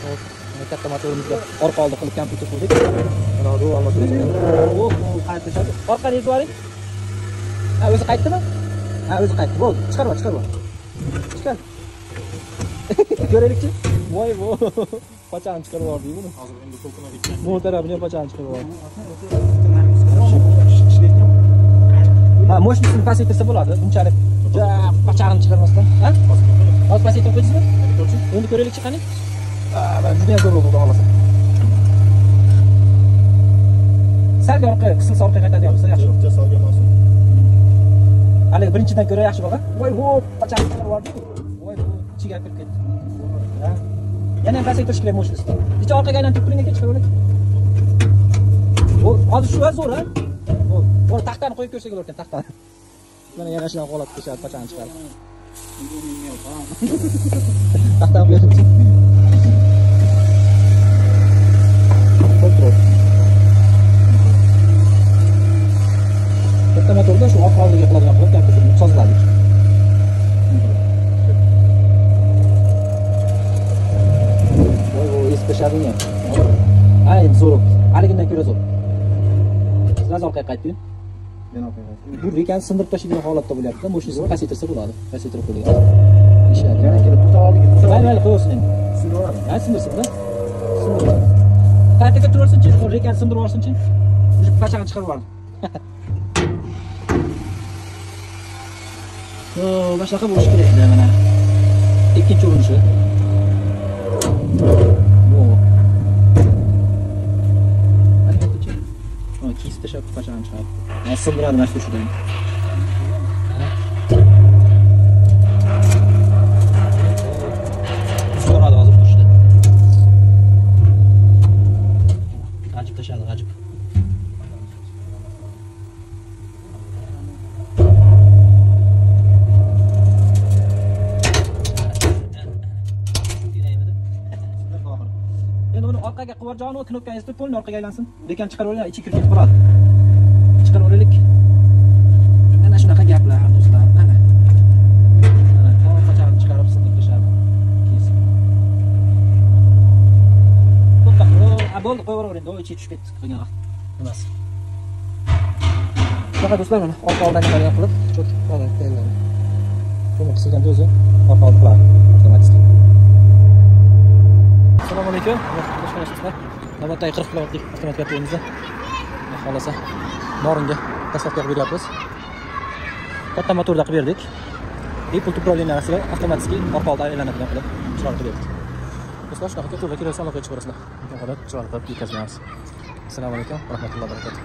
Hop, katta motorimizga orqa oldi qilib kompyuter qildik. Mana bu almashtirishgan. Qaytishadi. Orqani yezib oling. Ha, o'zi qaytdimi? Ha, o'zi qaytdi. Bo'ldi. Chiqarma. Chiqar. Ko'raylikchi. Voy. Pachani chiqarib yubordi buni. Hozir endi to'lqinlar Bu tarafini pachani chiqarib yubordi. Ha, mощностьni pasaytirsa bo'ladi. Bunchalik pachani chiqarmasdan. Ha? Hozir pasaytirib qo'ysizmi? Endi ko'raylikchi qani? Ben juda ham zo'r bo'ldi xohlasa. Salga orqa qisilsa orqa qaytadigan bo'lsa yaxshi. Yo'qcha salga mas'ul. Hali birinchidan ko'ra yaxshi bo'lgan. Voy, pachani chiqarib yubordi. Voy, ichiga kirib ketdi. Yana ham pasaytirish kerak mощностьni. Necha orqaga aylantirib turing aka, chiqaveradi. Hozir shu zo'r, ha? Bo'l, taxtani qo'yib ko'rsak bo'lar ekan, taxtani. Mana yana shunaqa holat qilishadi, pachani chiqarib. Taxtani qo'yib. Katta motorda shu orqa oldiga qiladigan qilib kompyuterni sozladik. Voy, esipashading ham. Ay, zo'r. Haligindan ko'ra zo'r. Sizlar orqaga qaytding. Men orqaga qaytdim. Bu rekani sindirib tashlaydigan holatda bo'lyapti. Mощностьni pasaytirsa bo'ladi. Pasaytirib qo'yadi. Ishlaydi. Yana kelib to'xtab oldik. Mayli, qo'ysin endi. Sindiradi. Ha, sindirsin-da. Sindiradi. Qaytaga turaversin-chi, rekani sindirib olsin-chi. Shu pachani chiqarib yubordi. Mana shunaqa bo'lishi kerak edi mana. Ikkinchi urinishi. Kiyib tashlab pachani chiqarib. Mana sindiradi mana shudan. So'radi hozir qo'shdi. G'ajib tashladi, g'ajib. Endi uni orqaga qivorjoni va knopkani ezib qo'ying, orqaga aylansin. Lekin chiqarib olinglar, ichi kirib ketib qoladi. Chiqarib olaylik. Mana shunaqa gaplar, do'stlar. Mana. Pachani chiqarib sindirib tashladi. Kesin. To'xtab, bo'ldi, qo'yavering, endi ichi tushib ketdi qilgan vaqt. Emas. Shunaqa do'stlar, mana orqa oldan qilgan qilib, cho'tib qoladi, tayyorlanadi. Buni qilganda o'zi orqa oldi qiladi, avtomatik. Assalomu alaykum. Qo'shnilar. Navbatdagi 40 kilovatlik avtomatik avtomobimizda xohlasa Noringa dostavka qilib beryapmiz. Katta motorda qilib berdik. Pult upravleniyasiga avtomatik orqa oldi aylanadigan qilib chiroyli qilib berdik. Do'stlar, shunaqa turli kerak sonlarga chiqarasizlar. Imkon qadar chiroyli qilib yetkazamiz. Assalomu alaykum va rahmatullohi va barakatuh.